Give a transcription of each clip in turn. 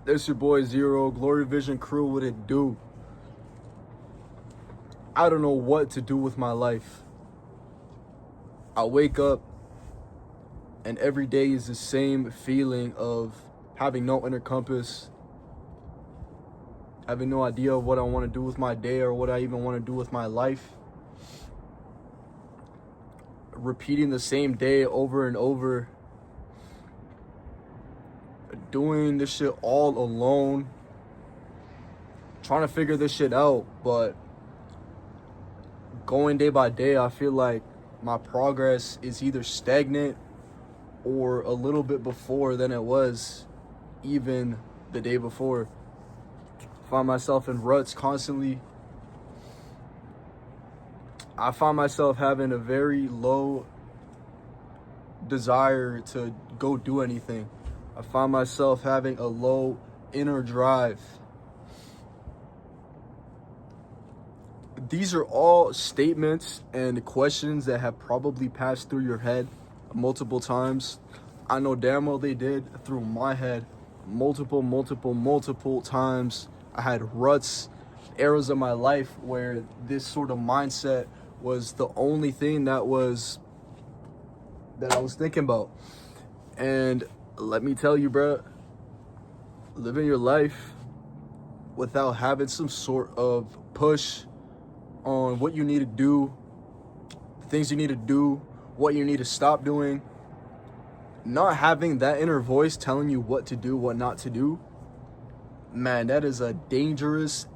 It's your boy Zero, Glory Vision Crew. What it do? I don't know what to do with my life. I wake up and every day is the same feeling of having no inner compass, having no idea of what I want to do with my day or what I even want to do with my life. Repeating the same day over and over. Doing this shit all alone. Trying to figure this shit out, but going day by day, I feel like my progress is either stagnant or a little bit before than it was even the day before. Find myself in ruts constantly. I find myself having a very low desire to go do anything. I find myself having a low inner drive. These are all statements and questions that have probably passed through your head multiple times. I know damn well they did through my head multiple times. I had ruts, eras of my life where this sort of mindset was the only thing that I was thinking about. And let me tell you, bro, living your life without having some sort of push on what you need to do, the things you need to do, what you need to stop doing, not having that inner voice telling you what to do, what not to do, man, that is a dangerous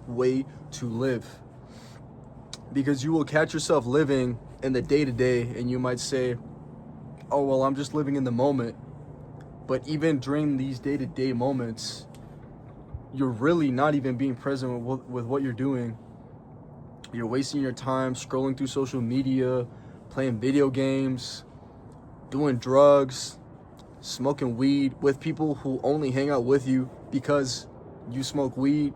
way to live. Because you will catch yourself living in the day-to-day and you might say, oh, well, I'm just living in the moment. But even during these day-to-day moments, you're really not even being present with what you're doing. You're wasting your time scrolling through social media, playing video games, doing drugs, smoking weed with people who only hang out with you because you smoke weed,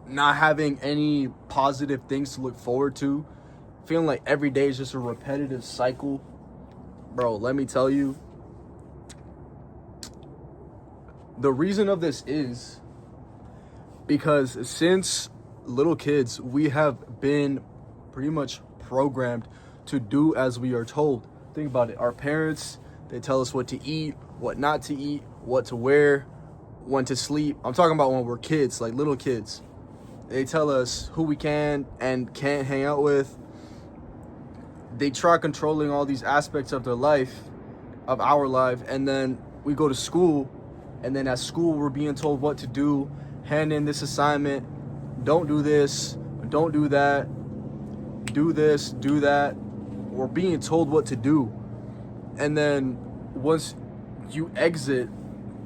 not having any positive things to look forward to, feeling like every day is just a repetitive cycle. Bro, let me tell you, the reason of this is because since little kids, we have been pretty much programmed to do as we are told. Think about it. Our parents, they tell us what to eat, what not to eat, what to wear, when to sleep. I'm talking about when we're kids, like little kids. They tell us who we can and can't hang out with. They try controlling all these aspects of their life, of our life, and then we go to school, and then at school we're being told what to do, hand in this assignment, don't do this, don't do that, do this, do that. We're being told what to do. And then once you exit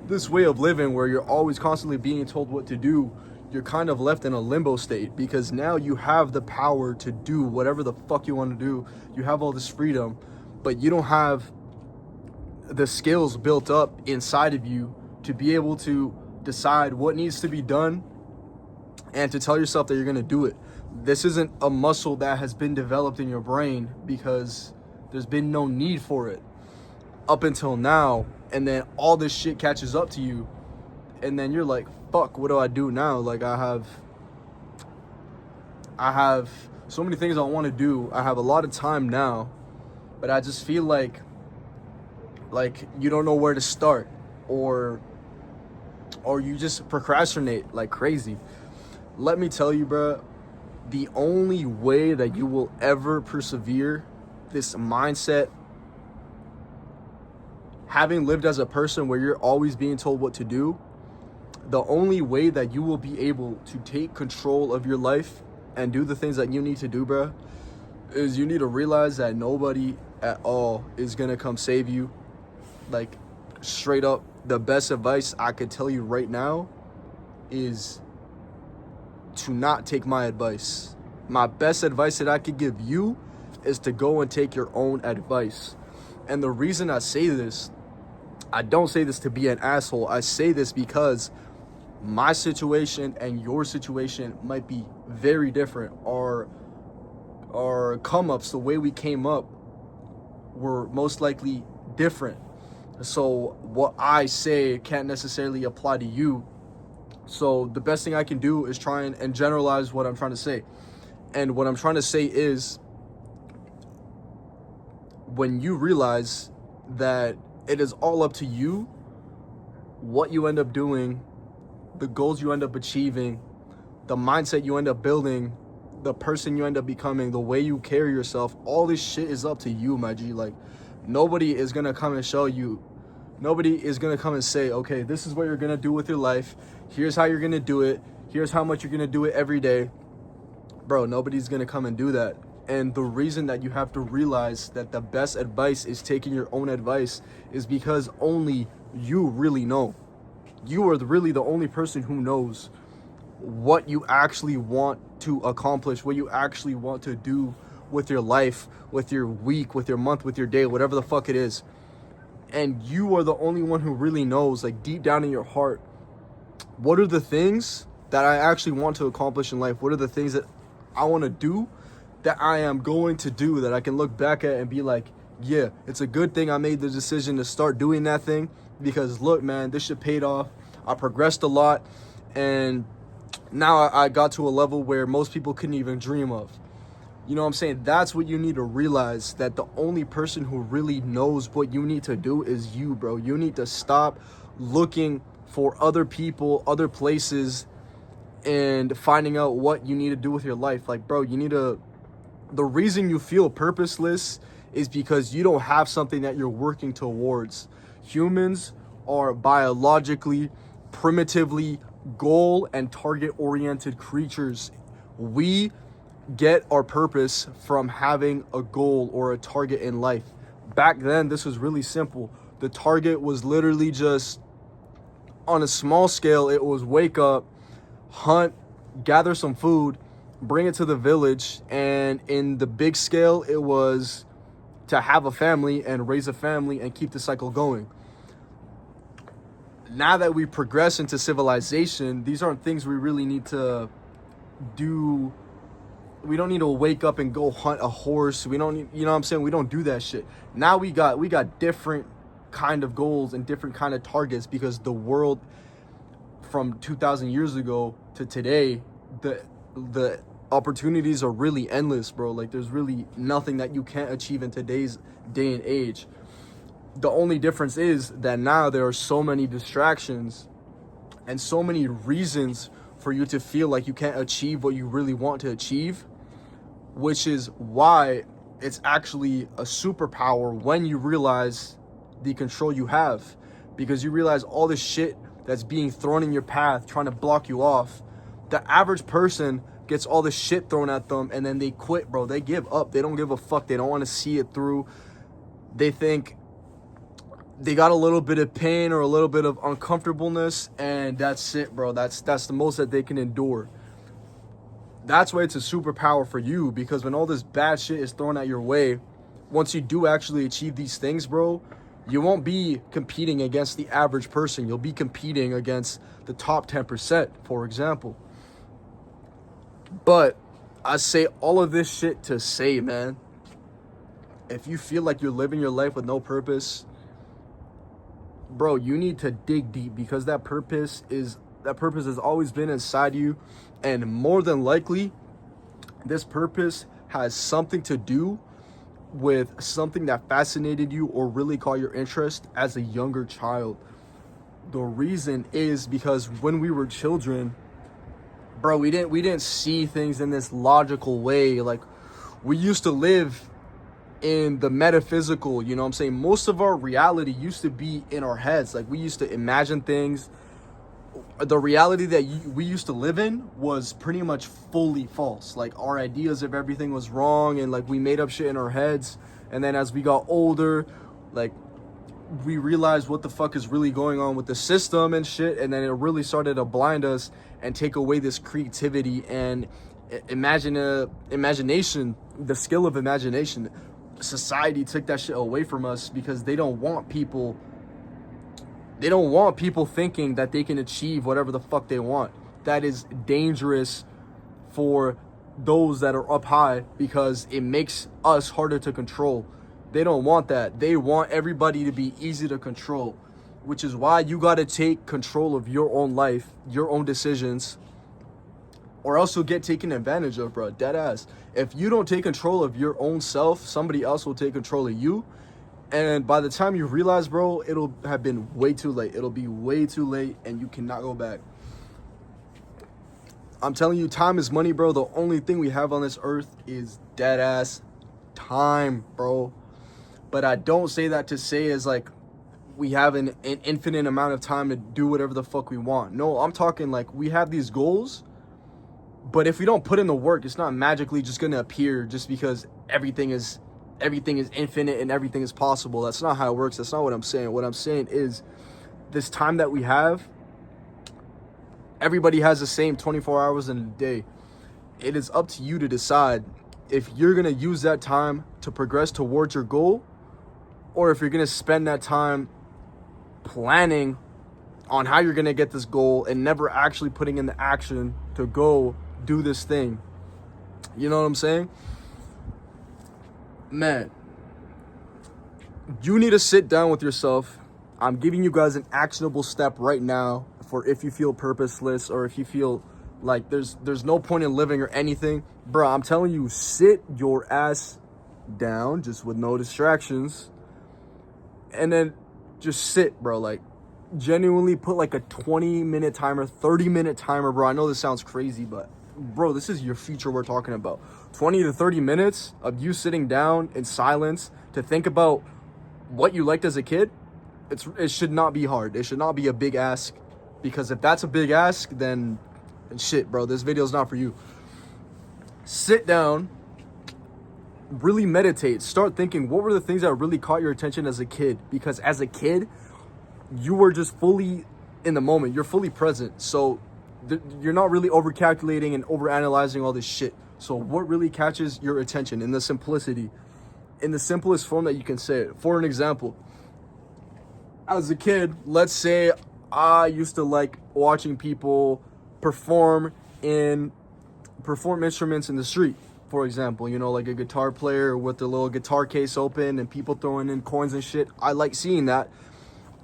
this way of living where you're always constantly being told what to do, you're kind of left in a limbo state because now you have the power to do whatever the fuck you want to do. You have all this freedom, but you don't have the skills built up inside of you to be able to decide what needs to be done and to tell yourself that you're going to do it. This isn't a muscle that has been developed in your brain because there's been no need for it up until now. And then all this shit catches up to you. And then you're like, fuck, what do I do now? Like I have so many things I want to do. I have a lot of time now, but I just feel like you don't know where to start, or you just procrastinate like crazy. Let me tell you, bro, the only way that you will ever persevere this mindset, having lived as a person where you're always being told what to do, the only way that you will be able to take control of your life and do the things that you need to do, bro, is you need to realize that nobody at all is gonna come save you. Like, straight up, the best advice I could tell you right now is to not take my advice. My best advice that I could give you is to go and take your own advice. And the reason I say this, I don't say this to be an asshole. I say this because my situation and your situation might be very different. Our come ups, the way we came up, were most likely different. So what I say can't necessarily apply to you. So the best thing I can do is try and generalize what I'm trying to say. And what I'm trying to say is, when you realize that it is all up to you, what you end up doing, the goals you end up achieving, the mindset you end up building, the person you end up becoming, the way you carry yourself, all this shit is up to you, my G. Like, nobody is gonna come and show you. Nobody is gonna come and say, okay, this is what you're gonna do with your life. Here's how you're gonna do it. Here's how much you're gonna do it every day. Bro, nobody's gonna come and do that. And the reason that you have to realize that the best advice is taking your own advice is because only you really know. You are really the only person who knows what you actually want to accomplish, what you actually want to do with your life, with your week, with your month, with your day, whatever the fuck it is. And you are the only one who really knows, like, deep down in your heart, what are the things that I actually want to accomplish in life? What are the things that I want to do, that I am going to do, that I can look back at and be like, yeah, it's a good thing I made the decision to start doing that thing, because look, man, this shit paid off. I progressed a lot, and now I got to a level where most people couldn't even dream of. You know what I'm saying? That's what you need to realize, that the only person who really knows what you need to do is you, bro. You need to stop looking for other people, other places, and finding out what you need to do with your life. Like, bro, the reason you feel purposeless is because you don't have something that you're working towards. Humans are biologically, primitively, goal and target oriented creatures. We get our purpose from having a goal or a target in life. Back then, this was really simple. The target was literally just, on a small scale, it was wake up, hunt, gather some food, bring it to the village. And in the big scale, it was to have a family and raise a family and keep the cycle going. Now that we progress into civilization, these aren't things we really need to do. We don't need to wake up and go hunt a horse. We don't need, you know what I'm saying? We don't do that shit. Now we got different kind of goals and different kind of targets, because the world from 2,000 years ago to today, the opportunities are really endless, bro. Like, there's really nothing that you can't achieve in today's day and age. The only difference is that now there are so many distractions and so many reasons for you to feel like you can't achieve what you really want to achieve, which is why it's actually a superpower when you realize the control you have, because you realize all this shit that's being thrown in your path, trying to block you off. The average person gets all this shit thrown at them and then they quit, bro. They give up. They don't give a fuck. They don't want to see it through. They think they got a little bit of pain or a little bit of uncomfortableness, and that's it, bro. That's the most that they can endure. That's why it's a superpower for you, because when all this bad shit is thrown at your way, once you do actually achieve these things, bro, you won't be competing against the average person. You'll be competing against the top 10%, for example. But I say all of this shit to say, man, if you feel like you're living your life with no purpose, bro, you need to dig deep, because that purpose has always been inside you. And more than likely, this purpose has something to do with something that fascinated you or really caught your interest as a younger child. The reason is because when we were children, bro, we didn't see things in this logical way. Like, we used to live in the metaphysical, you know what I'm saying? Most of our reality used to be in our heads. Like, we used to imagine things. The reality that we used to live in was pretty much fully false. Like, our ideas of everything was wrong, and like, we made up shit in our heads. And then as we got older, like, we realized what the fuck is really going on with the system and shit. And then it really started to blind us and take away this creativity and imagination, the skill of imagination. Society took that shit away from us because they don't want people thinking that they can achieve whatever the fuck they want. That is dangerous for those that are up high, because it makes us harder to control. They don't want that. They want everybody to be easy to control, which is why you got to take control of your own life, your own decisions, or else you'll get taken advantage of, bro. Dead ass. If you don't take control of your own self, somebody else will take control of you. And by the time you realize, bro, it'll have been way too late. It'll be way too late, and you cannot go back. I'm telling you, time is money, bro. The only thing we have on this earth is dead ass time, bro. But I don't say that to say as like we have an infinite amount of time to do whatever the fuck we want. No, I'm talking like we have these goals, but if we don't put in the work, it's not magically just gonna appear just because everything is infinite and everything is possible. That's not how it works. That's not what I'm saying. What I'm saying is this time that we have, everybody has the same 24 hours in a day. It is up to you to decide if you're gonna use that time to progress towards your goal, or if you're gonna spend that time planning on how you're gonna get this goal and never actually putting in the action to go do this thing. You know what I'm saying? Man, you need to sit down with yourself. I'm giving you guys an actionable step right now for if you feel purposeless or if you feel like there's no point in living or anything. Bro, I'm telling you, sit your ass down just with no distractions and then just sit, bro. Like, genuinely put like a 20-minute timer, 30-minute timer, bro. I know this sounds crazy, but bro, this is your future we're talking about. 20 to 30 minutes of you sitting down in silence to think about what you liked as a kid. It should not be hard. It should not be a big ask, because if that's a big ask, then shit, bro, this video is not for you. Sit down, really meditate, start thinking what were the things that really caught your attention as a kid, because as a kid you were just fully in the moment, you're fully present, so you're not really over calculating and over analyzing all this shit. So what really catches your attention in the simplicity, in the simplest form that you can say it? For an example, as a kid, let's say I used to like watching people perform instruments in the street. For example, you know, like a guitar player with the little guitar case open and people throwing in coins and shit. I like seeing that.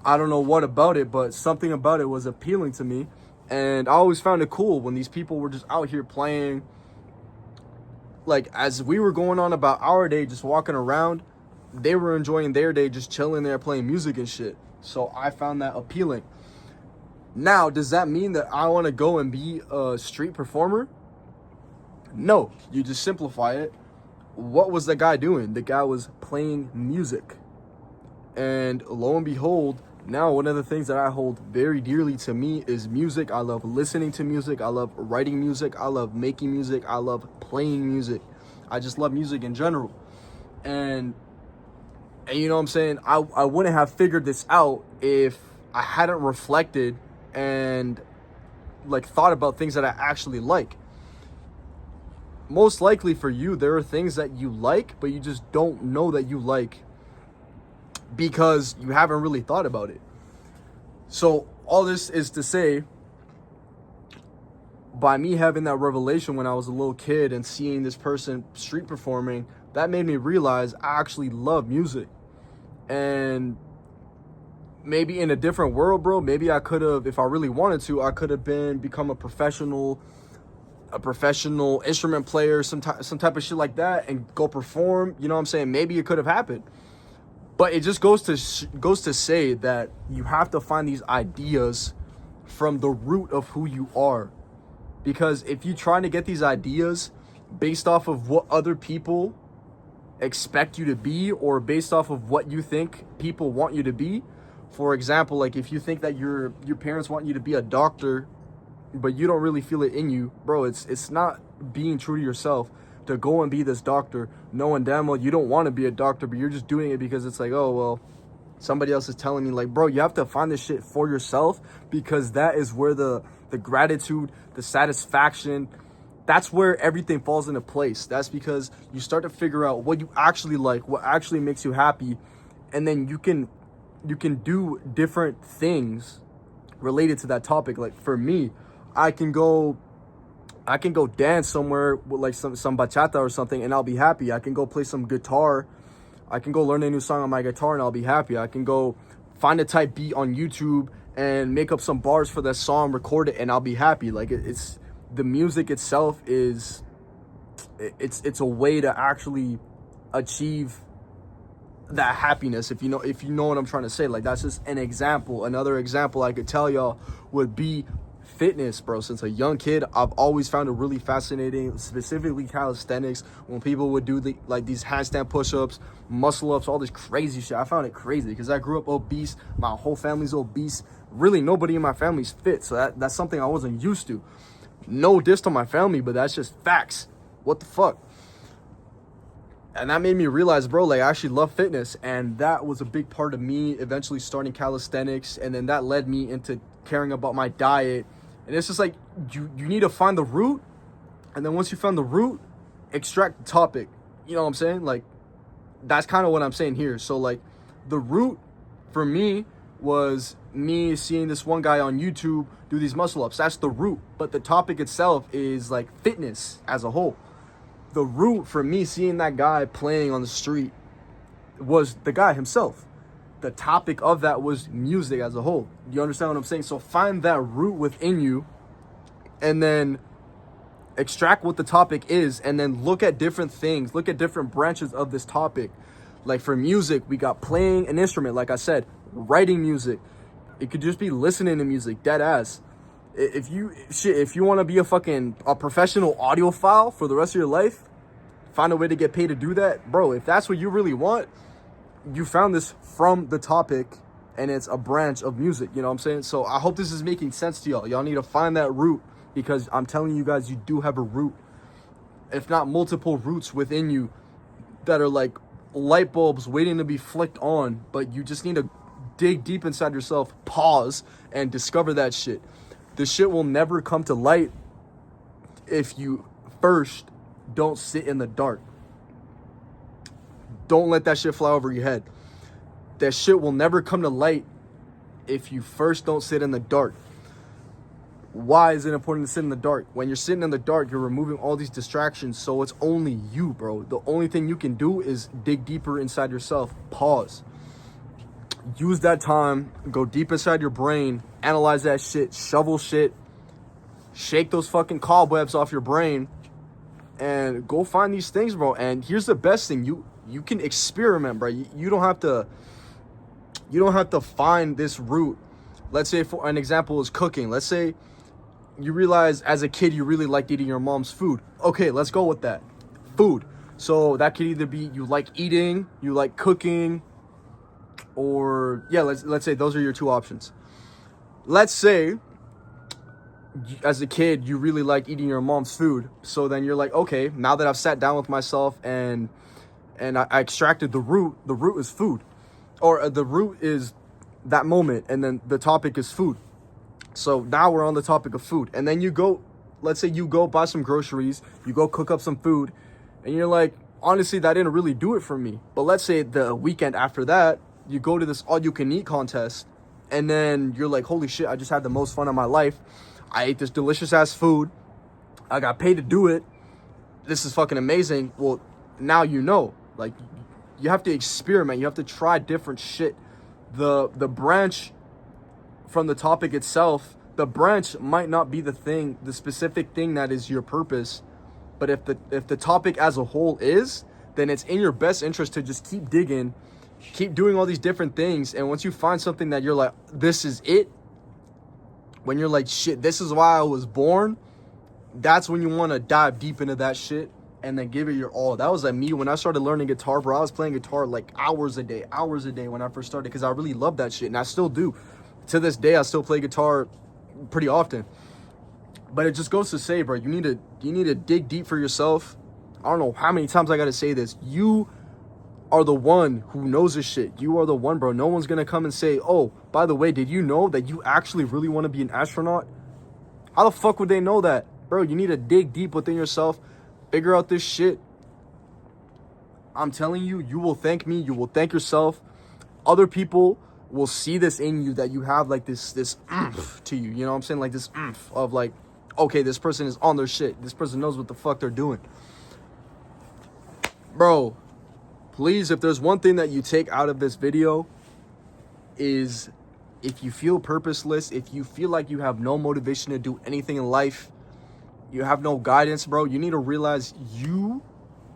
I don't know what about it, but something about it was appealing to me. And I always found it cool when these people were just out here playing. Like, as we were going on about our day, just walking around, they were enjoying their day, just chilling there, playing music and shit. So I found that appealing. Now, does that mean that I want to go and be a street performer? No, you just simplify it. What was the guy doing? The guy was playing music. And lo and behold, now one of the things that I hold very dearly to me is music. I love listening to music. I love writing music. I love making music. I love playing music. I just love music in general. And you know what I'm saying? I wouldn't have figured this out if I hadn't reflected and like thought about things that I actually like. Most likely for you, there are things that you like, but you just don't know that you like because you haven't really thought about it. So all this is to say, by me having that revelation when I was a little kid and seeing this person street performing, that made me realize I actually love music. And maybe in a different world, bro, maybe I could have, if I really wanted to, I could have become a professional instrument player, some type of shit like that, and go perform. You know what I'm saying? Maybe it could have happened. But it just goes to say that you have to find these ideas from the root of who you are. Because if you're trying to get these ideas based off of what other people expect you to be, or based off of what you think people want you to be, for example, like if you think that your parents want you to be a doctor, but you don't really feel it in you, bro, it's not being true to yourself to go and be this doctor, knowing damn well you don't want to be a doctor, but you're just doing it because it's like, oh, well, somebody else is telling me. Like, bro, you have to find this shit for yourself, because that is where the gratitude, the satisfaction, that's where everything falls into place. That's because you start to figure out what you actually like, what actually makes you happy, and then you can do different things related to that topic. Like for me, I can go dance somewhere with like some bachata or something, and I'll be happy. I can go play some guitar. I can go learn a new song on my guitar and I'll be happy. I can go find a type beat on YouTube and make up some bars for that song, record it, and I'll be happy. Like it's the music itself is it's a way to actually achieve that happiness, if you know what I'm trying to say. Like, that's just an example. Another example I could tell y'all would be fitness, bro. Since a young kid, I've always found it really fascinating, specifically calisthenics, when people would do these handstand push-ups, muscle ups, all this crazy shit. I found it crazy because I grew up obese. My whole family's obese. Really, nobody in my family's fit, so that's something I wasn't used to. No diss to my family, but that's just facts. What the fuck? And that made me realize, bro, like, I actually love fitness. And that was a big part of me eventually starting calisthenics. And then that led me into caring about my diet. And it's just like, you need to find the root. And then once you found the root, extract the topic. You know what I'm saying? Like, that's kind of what I'm saying here. So, like, the root for me was me seeing this one guy on YouTube do these muscle ups. That's the root. But the topic itself is, like, fitness as a whole. The root for me seeing that guy playing on the street was the guy himself. The topic of that was music as a whole. You understand what I'm saying? So find that root within you and then extract what the topic is, and then look at different things, look at different branches of this topic. Like for music, we got playing an instrument, like I said, writing music. It could just be listening to music, dead ass. If you want to be a professional audiophile for the rest of your life, find a way to get paid to do that, bro. If that's what you really want, you found this from the topic, and it's a branch of music. You know what I'm saying? So I hope this is making sense to y'all. Y'all need to find that root, because I'm telling you guys, you do have a root, if not multiple roots within you that are like light bulbs waiting to be flicked on. But you just need to dig deep inside yourself, pause, and discover that shit. The shit will never come to light if you first don't sit in the dark. Don't let that shit fly over your head. That shit will never come to light if you first don't sit in the dark. Why is it important to sit in the dark? When you're sitting in the dark, you're removing all these distractions, so it's only you, bro. The only thing you can do is dig deeper inside yourself. Pause. Use that time, go deep inside your brain, analyze that shit, shovel shit, shake those fucking cobwebs off your brain, and go find these things, bro. And here's the best thing, you can experiment, bro. You don't have to find this route. Let's say, for an example, is cooking. Let's say you realize as a kid you really liked eating your mom's food. Okay, let's go with that. Food. So that could either be you like eating, you like cooking, or yeah, let's say those are your two options. Let's say as a kid you really like eating your mom's food, so then you're like, okay, now that I've sat down with myself and I extracted the root is food, or the root is that moment, and then the topic is food. So now we're on the topic of food, and then let's say you go buy some groceries, you go cook up some food, and you're like, honestly, that didn't really do it for me. But let's say the weekend after that, you go to this all-you-can-eat contest, and then you're like, holy shit, I just had the most fun of my life. I ate this delicious-ass food. I got paid to do it. This is fucking amazing. Well, now you know. Like, you have to experiment. You have to try different shit. The branch from the topic itself, the branch might not be the specific thing that is your purpose. But if the topic as a whole is, then it's in your best interest to just keep digging, keep doing all these different things. And once you find something that you're like, this is it, when you're like, shit, this is why I was born, that's when you want to dive deep into that shit and then give it your all. That was like me when I started learning guitar, bro. I was playing guitar like hours a day when I first started, because I really loved that shit, and I still do. To this day, I still play guitar pretty often. But it just goes to say, bro, you need to dig deep for yourself. I don't know how many times I gotta say this. You are the one who knows this shit. You are the one, bro. No one's gonna come and say, oh, by the way, did you know that you actually really want to be an astronaut? How the fuck would they know that? Bro, you need to dig deep within yourself, figure out this shit. I'm telling you, you will thank me, you will thank yourself. Other people will see this in you, that you have like this oomph to you. You know what I'm saying? Like this oomph of like, okay, this person is on their shit. This person knows what the fuck they're doing. Bro, Please, if there's one thing that you take out of this video, is if you feel purposeless, if you feel like you have no motivation to do anything in life, you have no guidance, bro, you need to realize you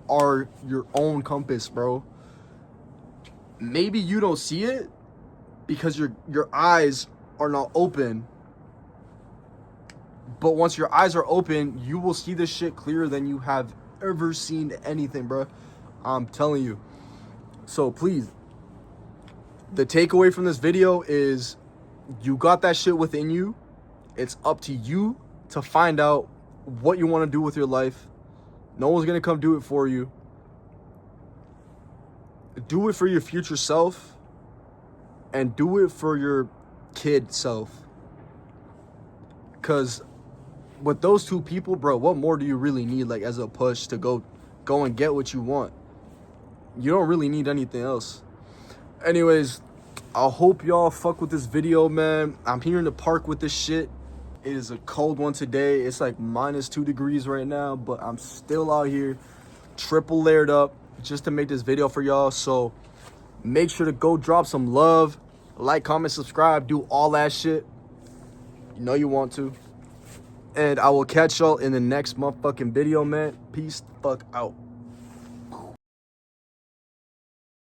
are your own compass, bro. Maybe you don't see it because your eyes are not open. But once your eyes are open, you will see this shit clearer than you have ever seen anything, bro. I'm telling you. So please, the takeaway from this video is you got that shit within you. It's up to you to find out what you want to do with your life. No one's going to come do it for you. Do it for your future self and do it for your kid self. Because with those two people, bro, what more do you really need, like, as a push to go and get what you want? You don't really need anything else. Anyways, I hope y'all fuck with this video, man. I'm here in the park with this shit. It is a cold one today. It's like -2 degrees right now, but I'm still out here triple layered up just to make this video for y'all. So make sure to go drop some love, like, comment, subscribe, do all that shit. You know you want to. And I will catch y'all in the next motherfucking video, man. Peace the fuck out.